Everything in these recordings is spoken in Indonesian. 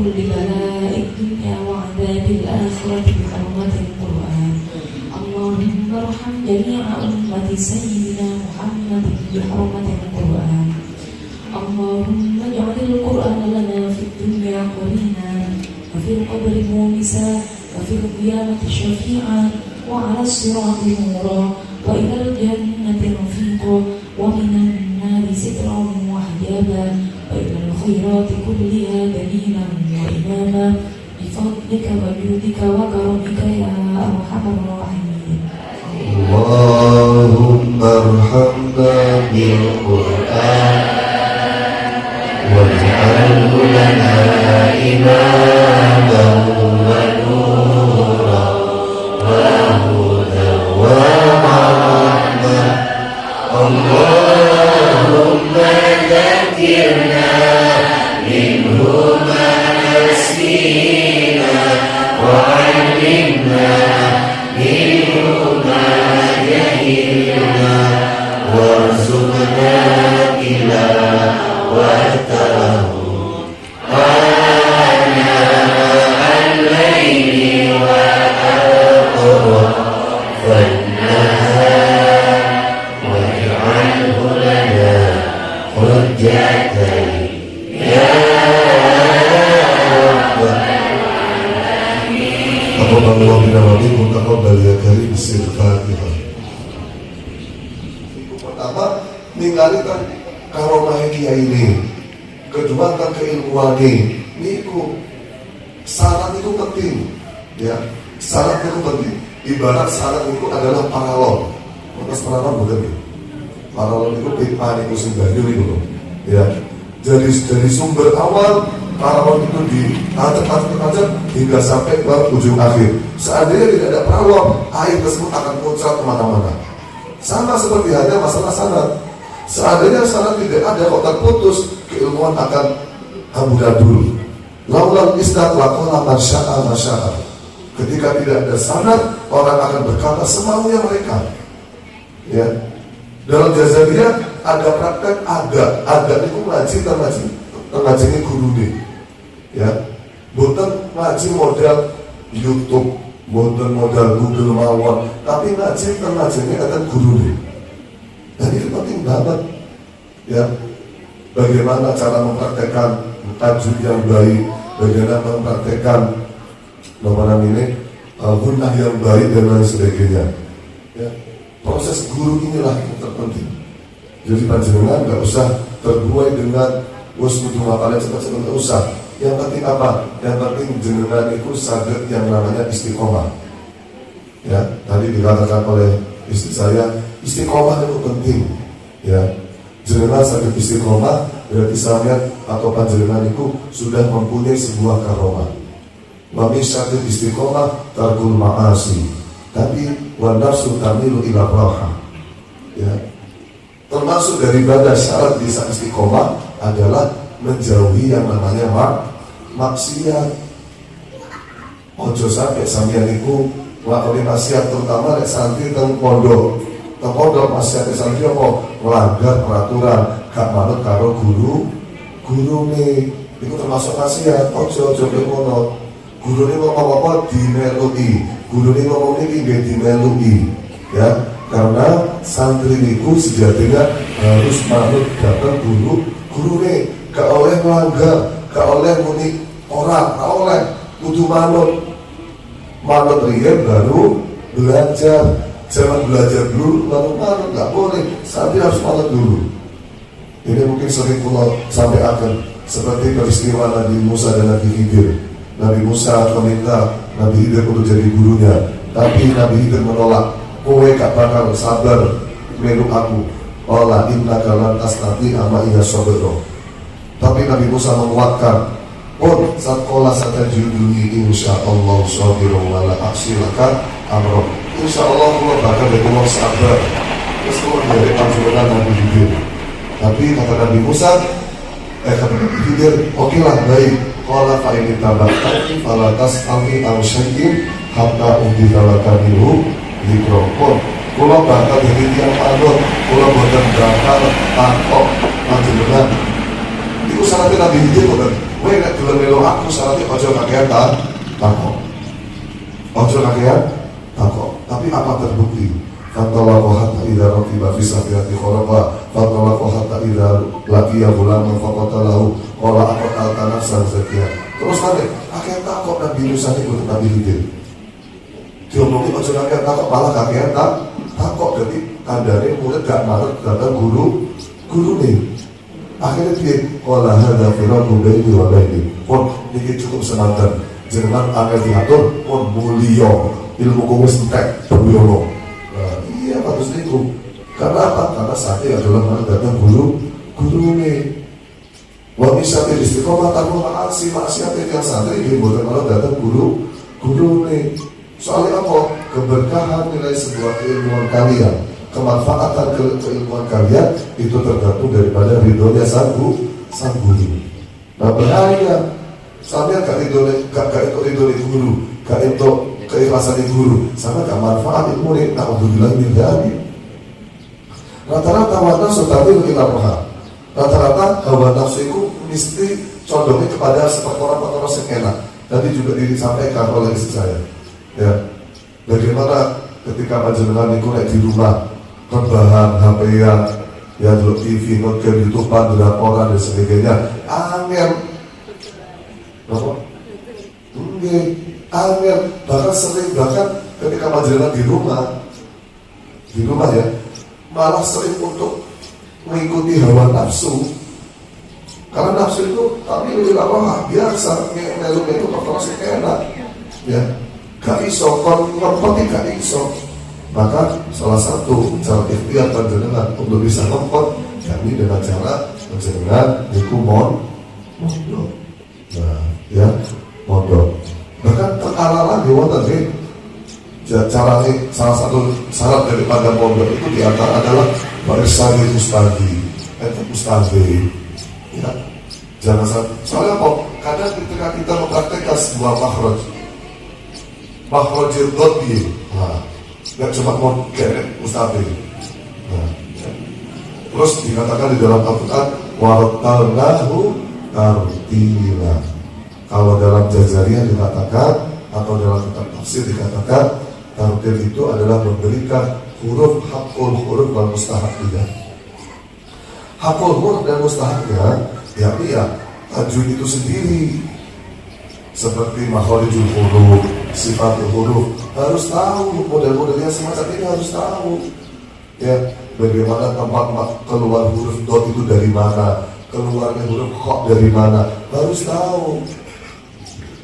كل بلاء الدنيا وعذاب الآخرة بحرمة القرآن. اللهم ارحم جميع أمة سيدنا محمد بحرمة القرآن. اللهم اجعل القرآن لنا في الدنيا قرينا، وفي القبر مونسا، وفي القيامة شفيعا، وعلى الصراط نورا، وإلى الجنة رفيقا، ومن النار سترا وحجابا، وإلى الخيرات كلها دليلا وإماما، بفضلك وجودك وكرمك يا أرحم الراحمين. اللهم ارحمنا بالقرآن واجعله لنا إماما ونورا وهدى ورحمة. اللهم ذكرنا منه ما نسينا وعلمنا منه ما جهلنا وارزقنا تلاوته آناء الليل وأطراف النهار واجعله لنا حجة يا رب العالمين. تقبل الله منا ومنكم، تقبل يا كريم. Al-Fatihah. Pertama, ninggalikan karomah kiai ini, kedua kan keilmuan ini syarat itu penting, ya. Syarat itu penting. Ibarat syarat itu adalah paralon. Maka paralon bukan ya? Paralon itu pipa itu sumbernya itu, ya. Dari sumber awal paralon itu ditajam hingga sampai ke ujung akhir. Seandainya tidak ada paralon, air tersebut akan muncrat kemana-mana. Sama seperti halnya masalah sanad. Seandainya sanad tidak ada, kok terputus, keilmuan akan amburadul. Laulal isnad laqala man syaa masyaa. Ketika tidak ada sanad, orang akan berkata semaunya mereka. Ya. Dalam jazariyah ada praktek ada itu ngaji ini guru deh. Ya. Bukan ngaji modal YouTube, modal Google mawon, tapi ngaji ini akan guru deh. Dan itu penting banget, ya. Bagaimana cara mempraktekkan tajwid yang baik, bagaimana mempraktekkan gunnah yang baik dan lain sebagainya. Ya. Proses guru inilah yang terpenting. Jadi panjenengan nggak usah terbuai dengan kudu ngapalin cepat-cepat, nggak usah. Yang penting apa? Yang penting jenengan itu saged yang namanya istiqomah. Ya, tadi dikatakan oleh istri saya, istiqomah itu penting, ya. Jenengan sakit istiqomah berarti sampean atau panjenengan itu sudah mempunyai sebuah karomah. Wa min syarti istiqomah tarkul ma'asi, tapi wa nafsu tamilu ila raha. Ya. Termasuk daripada syarat bisa istiqomah adalah menjauhi yang namanya maksiat. Ojo sampai sampean itu nglakoni maksiat, terutama nek santri teng pondok. Teng pondok maksiat santri apa? Melanggar peraturan, gak manut karo gurune. Iku termasuk maksiat. Ojo ngono. Gurune ngomong apa dimelui. Gurune ngomong iki nggih dimelui. Ya, karena santri niku sejatinya harus manut datang gurune. Gak oleh melanggar, gak oleh muni orang, gak oleh kudu manut riyen baru belajar. Jangan belajar dulu lalu manut, gak boleh. Santri harus manut dulu. Ini mungkin sering kalau sampai akan seperti peristiwa Nabi Musa dan Nabi Khidir. Nabi Musa meminta Nabi Khidir untuk jadi gurunya, tapi Nabi Khidir menolak. Kowe gak bakal sabar melu aku. Wala innaka lan tastati ama iya sabra. Tapi Nabi Musa menguatkan, pun satkola satajuduni insyaallah sabirun wala aksilakan amro. Insyaallah Allah bakal jadi orang sabar. Terus kemudian dari panjuran Nabi Khidir. Tapi kata Nabi Musa, kata Nabi Khidir, oke lah baik. Qala fa in tabattani fala tas'alni an syai'in hatta uhdithalaka minhu dzikra. Kula bakal jadi tiyang panut, kula boten bakal takok panjenengan. Iku syaratnya Nabi Khidir boten. Kowe nek gelem melu aku syaratnya ojo kakean takok. Ojo kakean takok. Tapi apa terbukti? Fattalaqo hatta idza raqiba fi safiyati kharaqa fattalaqo hatta idza laqiya ghulaman faqatalahu qala aqtalta nafsan zakiyah. Terus nanti kakean takok Nabi Musa niku Nabi Khidir. Diomongi ojo kakean takok malah kakean takok. Jadi tandane murid gak marut datang guru nih. Akhirnya dia qala hadza firaqu baini wa baini. Pun iki cukup semanten. Jenengan angel diatur pun mulya. Ilmu wis entek beryono. Nah, iya bagus niku. Karena apa? Karena sakit adalah mana datang guru nih. Wa misalnya istiqomah tanpa maksiat yang santri dia bukan malah datang guru nih. Soalnya apa? Keberkahan nilai sebuah keilmuan kalian, kemanfaatan keilmuan kalian itu tergantung daripada ridhonya sang guru. Nah bahaya sambil gak itu guru, gak itu keikhlasan guru, sama gak manfaat murid. Na'udzubillah min dzalik. Rata-rata hawa nafsu tabi'u ila roha. Rata-rata hawa nafsu itu mesti condongnya kepada perkara-perkara yang enak. Tadi juga disampaikan oleh istri saya. Ya, bagaimana ketika panjenengan itu di rumah rebahan, HP-an, ya dulu TV, nonton YouTube-an, drakoran dan sebagainya. Angel, apa? Enggak, angel. Bahkan sering, ketika panjenengan di rumah ya, malah sering untuk mengikuti hawa nafsu. Karena nafsu itu kami lebih apa biasa, melu-melu perkara yang enak, ya. Gak iso, kalau ngempet gak iso. Maka salah satu cara ikhtiar panjenengan untuk bisa ngempet yakni dengan cara panjenengan niku mondok. Nah, ya, mondok. Bahkan terarah lagi wonten nggih. Cara salah satu syarat daripada mondok itu diantara adalah bersani ustadi. Ya, jangan sampai. Soalnya apa? Kadang ketika kita mempraktekkan sebuah makhrajul dhabbi, nah, gak cuma mau keret ustadi. Nah, ya. Terus dikatakan di dalam Al-Quran warattalnahu tartila. Kalau dalam Jazariyah dikatakan atau dalam kitab tafsir dikatakan tartil itu adalah memberikan huruf hakul huruf dan mustahaknya. Hakul huruf dan mustahaknya yakni ya tajwid itu sendiri. Seperti makharijul huruf, sifatul huruf, harus tahu model-modelnya semacam ini, harus tahu ya bagaimana tempat keluar huruf dot itu dari mana, keluarnya huruf kha dari mana, harus tahu.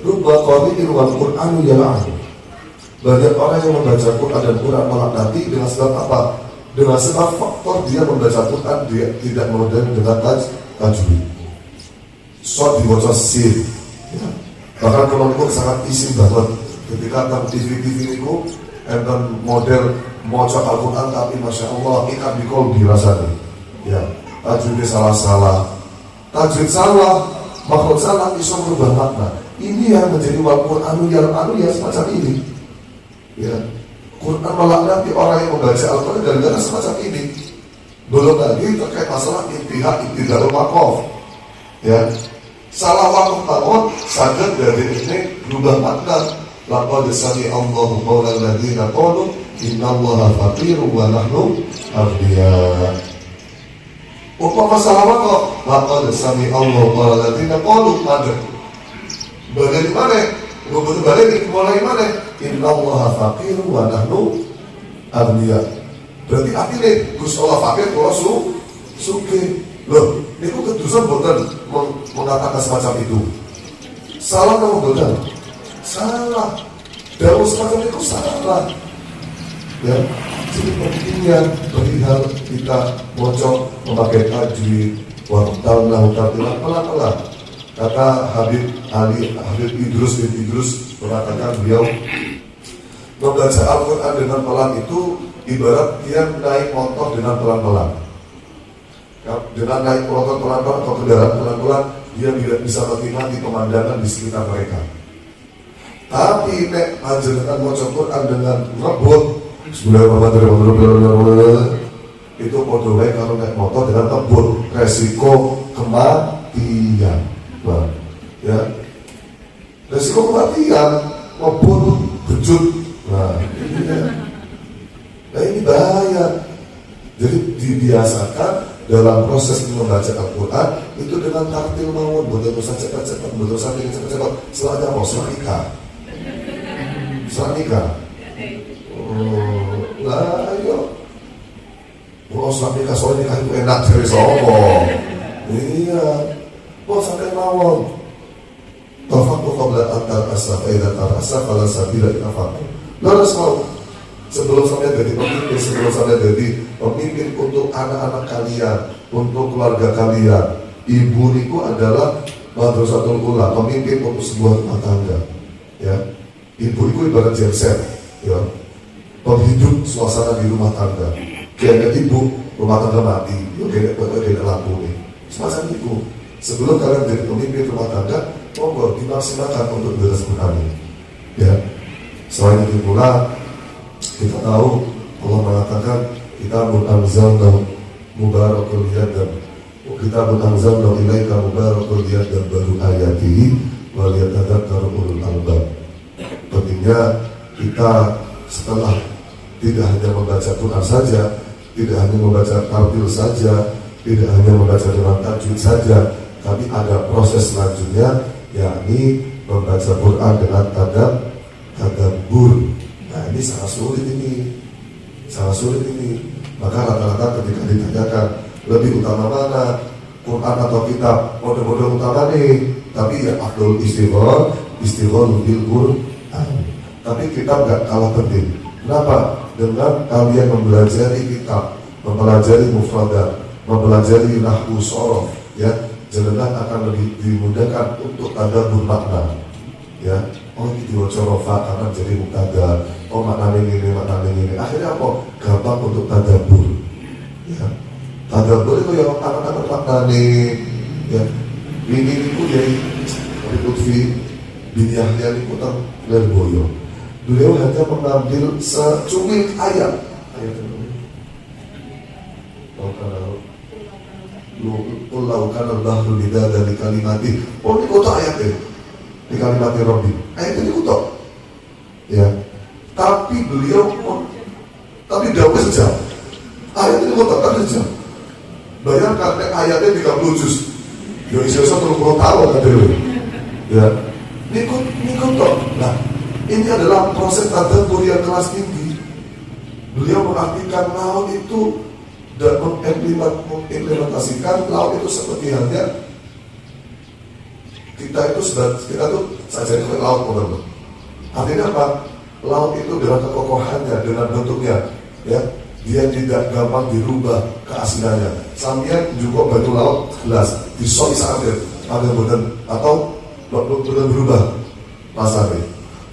Rubba qari'in wal Qur'anu yal'anu. Banyak orang yang membaca Quran dan Quran melaknati dengan sebab apa? Dengan sebab faktor dia membaca Quran dia tidak modern dengan tajwid. Shot dibaca sin. Ya. Bahkan kalau itu sangat isim banget ketika tentang TV itu enten model maca Al-Quran tapi Masya Allah ikan bikol dirasani ya, tajwidnya salah tajwid salah, makhluk salah bisa berubah makna. Ini yang menjadi Al-Quran ya semacam ini ya. Quran melaknati orang yang membaca Al-Quran gara-gara semacam ini. Belum lagi terkait masalah intihad waqaf ya. Salah waktu bangun saged dari ini berubah makna. Laqad sami Allahu qawla alladziina qalu innallaha faqirun wa nahnu aghniya. Upama salah waktu laqad sami Allahu qawla alladziina qalu ada. Bagaimana? Balik mulai mana? Innallaha faqirun wa nahnu aghniya. Berarti artinya Gusti Allah fakir kalau sugih. Loh, itu kedusan bukan mengatakan semacam itu. Salah kamu bukan? Salah. Dalam semacam itu salah. Ya, jadi pentingnya perihal kita bocor memakai tajwid, warattalnahu tartila, pelan-pelan. Kata Habib Idrus mengatakan beliau membaca Al-Quran dengan pelan itu ibarat dia naik motor dengan pelan-pelan. Dengan naik motor pelan-pelan atau kendaraan pelan-pelan, dia tidak bisa menikmati pemandangan di sekitar mereka. Tapi nek panjenengan maca Quran dengan ngebut, itu podo wae kalau naik motor dengan ngebut, resiko kematian. Nah, ya. Resiko kematian, ngebut, bejut. Nah ini bahaya. Jadi dibiasakan dalam proses membaca Al-Quran itu dengan tartil mawon, betul cepat-cepat, betul saking cepat-cepat. Setelahnya apa? Setelah nikah. Lah ayo. Setelah nikah, soalnya nikah itu enak dari sombong. Iya. Sampai mawon. Tafakku qabla antar asaf, aidan tarasaf, ala sabila inafakku. Laras mau. Sebelum sampai jadi pemimpin, sebelum sampai jadi pemimpin untuk anak-anak kalian, untuk keluarga kalian, ibu niku adalah madrasatul ula, pemimpin untuk sebuah rumah tangga. Ya, ibu itu ibarat genset, ya, penghidup suasana di rumah tangga. Kayak ibu, rumah tangga mati, ya kayak lampu nih. Semacam itu. Sebelum kalian jadi pemimpin rumah tangga, monggo dimaksimalkan untuk beres Qur'an. Ya, selain itu pula kita tahu Allah mengatakan kitabun anzalnahu mubarakul liyadab, kitabun anzalnahu ilaika mubarakul liyadab baru ayatihi wa liyatadzakkaru ulul albab. Pentingnya kita setelah tidak hanya membaca Quran saja, tidak hanya membaca tartil saja, tidak hanya membaca dengan tajwid saja, tapi ada proses selanjutnya, yakni membaca Quran dengan tadabbur. Nah ini sangat sulit ini. Maka rata-rata ketika ditanyakan lebih utama mana, Quran atau kitab, model-model utama nih. Tapi ya afdol istighol bil Quran. Tapi kitab gak kalah penting. Kenapa? Dengan kalian mempelajari kitab, mempelajari mufradat, mempelajari nahwu shorof, ya, jenengan akan lebih dimudahkan untuk tadabbur makna. Ya, ini diwaca rofa karena jadi mubtada. Maknanya ini. Akhirnya apa? Gampang untuk tadabbur. Ya, tadabbur itu yang anak-anak maknanya. Ya, ini itu dari Lutfi bin Yahya ini putar Lerboyo. Beliau hanya mengambil secumil ayat itu. Laukan Allah lidha dari kalimati. Ini kota ayat ini. Di kalimat Rabbi, ayat ini kutok, ya. Tapi beliau, dakwah sejam. Ayat ini kutok kan sejam. Bayangkan ayatnya 30 juz. Ya isi 30 tahun kan dulu. Ya, ini kutok. Nah, ini adalah proses tadabbur yang kelas tinggi. Beliau mengartikan laut itu dan mengimplementasikan laut itu seperti halnya kita tuh saja itu laut modern. Artinya apa? Laut itu dengan kekokohannya, dengan bentuknya, ya, dia tidak gampang dirubah keasliannya. Sampai juga batu laut gelas disoi saatnya ada modern atau belum berubah rasanya.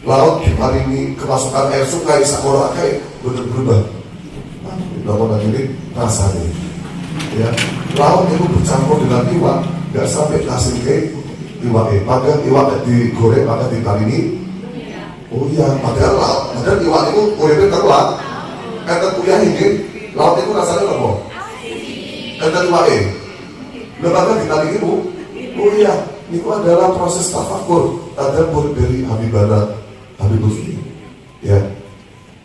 Laut hari ini kemasukan air sungai sakorakai benar berubah. Namun ini rasanya, ya, laut itu bercampur dengan iwan, nggak sampai hasil kayak iwak, maka iwak digoreng maka dikarini. Oh iya, padahal iwak itu uripnya terkuat. Enten kuliah ini, laut itu rasanya apa? Enten iwak lembaga dikarini bu. Oh iya, itu adalah proses tafakur, tadabbur dari Habib Lutfi. Ya,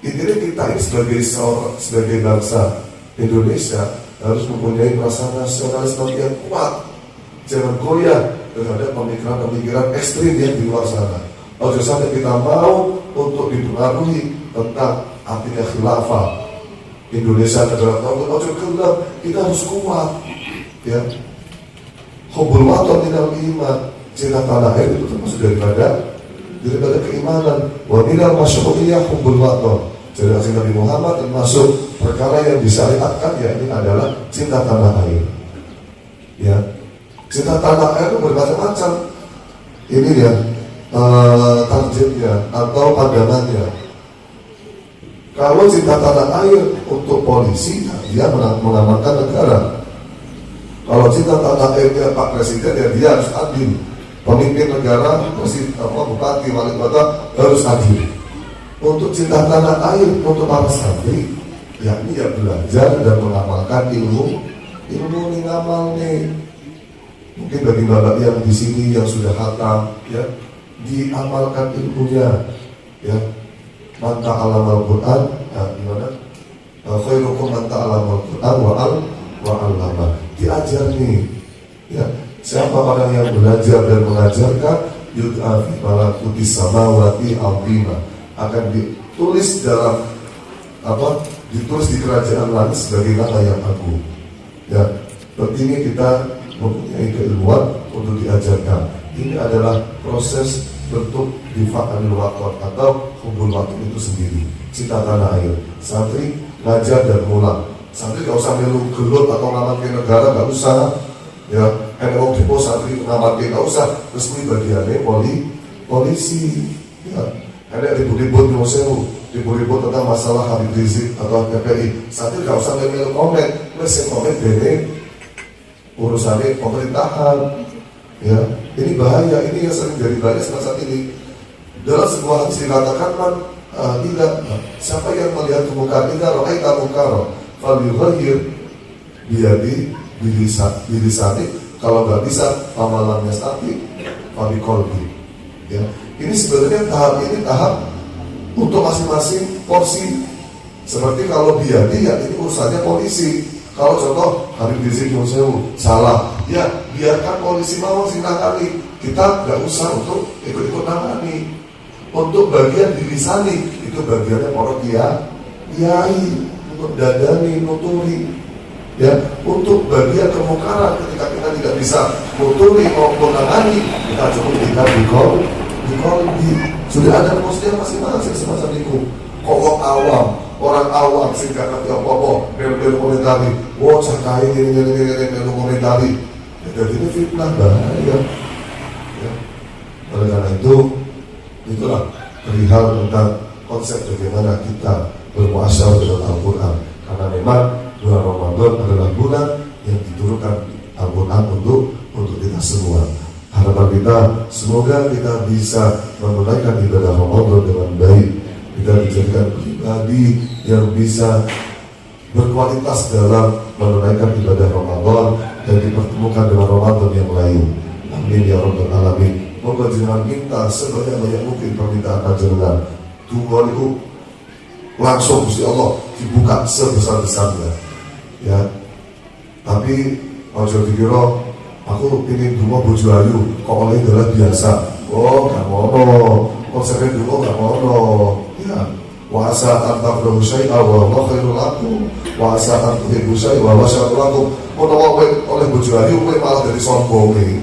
intinya kita ini sebagai bangsa Indonesia harus mempunyai perasaan nasionalisme yang kuat. Jangan goyah terhadap pemikiran-pemikiran ekstrim yang di luar sana. Ojo sampai kita mau untuk dipengaruhi tentang artinya khilafah Indonesia negara Tauhid. Ojo gelap, kita harus kuat. Ya, hubbul watan minal iman, cinta tanah air itu termasuk daripada keimanan. Wa minal masyru'iyah hubbul watan. Jadi asing Nabi Muhammad termasuk perkara yang disyariatkan, ya ini adalah cinta tanah air. Ya. Cinta tanah air itu bermacam-macam. Ini ya targetnya atau pandangannya. Kalau cinta tanah air untuk polisi, dia mengamankan negara. Kalau cinta tanah airnya Pak Presiden, ya dia harus adil. Pemimpin negara, bupati, wali kota harus adil. Untuk cinta tanah air untuk para santri, yakni ya belajar dan mengamalkan ilmu ngamal nih. Mungkin bagi bapak yang di sini yang sudah khatam, ya, diamalkan ilmunya, ya. Man ta'allamal Qur'an, gimana? Khairukum man ta'allamal Qur'an wa 'allama. Diajar nih, ya. Siapa orang yang belajar dan mengajarkan, yud'a fi malakutis samawati 'azima, akan ditulis dalam ditulis di kerajaan langit sebagai nama yang agung. Ya, pentingnya kita mempunyai keilmuan untuk diajarkan. Ini adalah proses bentuk difa'anil waqt atau hubul waktu itu sendiri. Cinta tanah air. Santri ngajar dan ngulang. Santri gak usah melu gelut atau ngamatin negara, gak usah. Ya, NU Depo santri ngamatin gak usah. Resmi bagiannya polisi. Ya, ada ribut-ribut di museum, ribut-ribut tentang masalah Habib Rizik atau PPI. Santri gak usah melu komen, mesin komen dari urusannya pemerintahan. Ya, ini bahaya, ini yang sering jadi bahaya saat ini. Dalam sebuah hadis dikatakan tidak, siapa yang melihat kemungkaran, tidak ro'aita mungkaro falyughayyir biyadi bilisani, kalau nggak bisa pamalan yastati fabiqalbi. Ya, ini sebenarnya tahap untuk masing-masing porsi. Seperti kalau biyadi, ya ini urusannya polisi. Kalau contoh Habib Rizik salah, ya biarkan polisi mau nangani, kita nggak usah untuk ikut-ikut nangani. Untuk bagian dilisani, itu bagiannya para kiai, untuk dadani, nuturi. Ya, untuk bagian kemungkaran ketika kita tidak bisa nuturi maupun nangani, kita cukup kita di sudah ada posnya masing-masing semacam itu. Kok orang awam sehingga ngerti apa-apa, melu komentari, wah cakai ini melu komentari. Jadi ini fitnah bahaya. Ya. Oleh karena itulah perihal tentang konsep bagaimana kita bermuasyarah dengan Al-Quran. Karena memang bulan Ramadan adalah bulan yang diturunkan Al-Quran untuk kita semua. Harapan kita, semoga kita bisa menunaikan ibadah Ramadan dengan baik. Kita dijadikan pribadi yang bisa berkualitas dalam menunaikan ibadah Ramadan dan dipertemukan dengan Ramadan yang lain. Amin ya rabbal alamin. Moga jangan minta sebanyak-banyak mungkin permintaan panjenengan. Tunggu itu langsung Gusti Allah dibuka sebesar-besarnya. Ya. Tapi ojo dikira aku ingin dua bojo ayu kok oleh adalah biasa. Oh, gak ngono. Konsepnya dulu gak ngono. Ya, wa asa an taqrabu syai'a wa huwa khairul lakum wa asa an tuhibbu syai'a wa huwa syarrul lakum. Ono wae oleh bojo ayu kowe malah dadi sombong iki.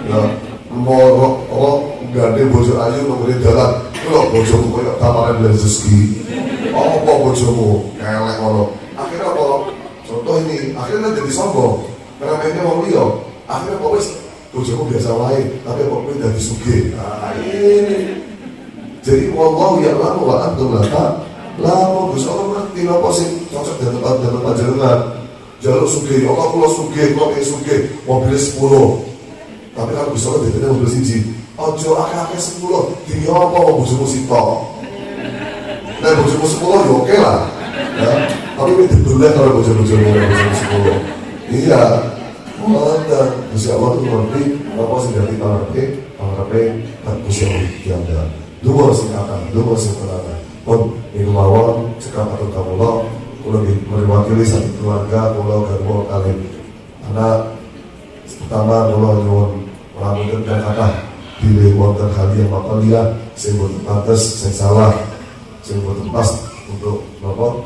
Ya, mau gandeng bojo ayu nang dalan, lho bojomu koyo tamaran rezeki. Apa bojomu elek ngono. Akhirnya apa? Contoh ini, akhirnya jadi sombong. Karena mainnya mau liya. Akhirnya kok wis bojomu biasa wae, tapi kok kowe dadi sugih. Nah, ini jadi wallahu ya'lamu wa antum la ta'lamun. Gusti Allah ngerti napa sing cocok dan tepat dalam panjenengan. Jaluk sugih, Allah kula sugih, kula pengen sugih, mobil 10. Tapi kalau Gusti Allah ditene mobil 1. Ojo akeh-akeh 10, dia apa mau bojomu sitok. Nek bojomu 10 ya oke lah. Ya, tapi kowe dibeleh kalau bojomu 10. Iya. Dan Gusti Allah itu ngerti apa sing dadi pangarepe Gusti Allah diambil. Dua singkatan, dua singkatan. Pun minggu mawon cekap atau kamulo, kalau mewakili satu keluarga, kalau garwo kali. Anak pertama kalau nyuwun melakukan dan kata pilih wonten hadiah makalia, sing boten pantes, sing salah, sing boten pas untuk nopo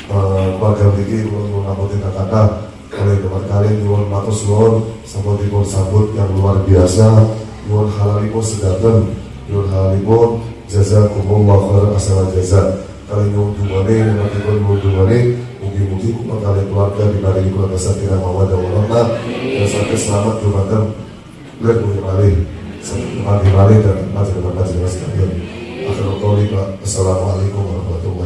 keluarga mriki nyuwun ngapunten kata oleh kali nyuwun matur suwun sampun sambut yang luar biasa, nyuwun halalipun sedaten. Yul halipun jazakumullah khairan asal jaza. Kali nyundungane nanti pun nyundungane mugi-mugi kali keluarga dibari keluarga sakira mawadah warahmah dan sampai selamat dumateng lek mugi malih dan panjenengan sekalian. Akhirul qouli assalamualaikum warahmatullahi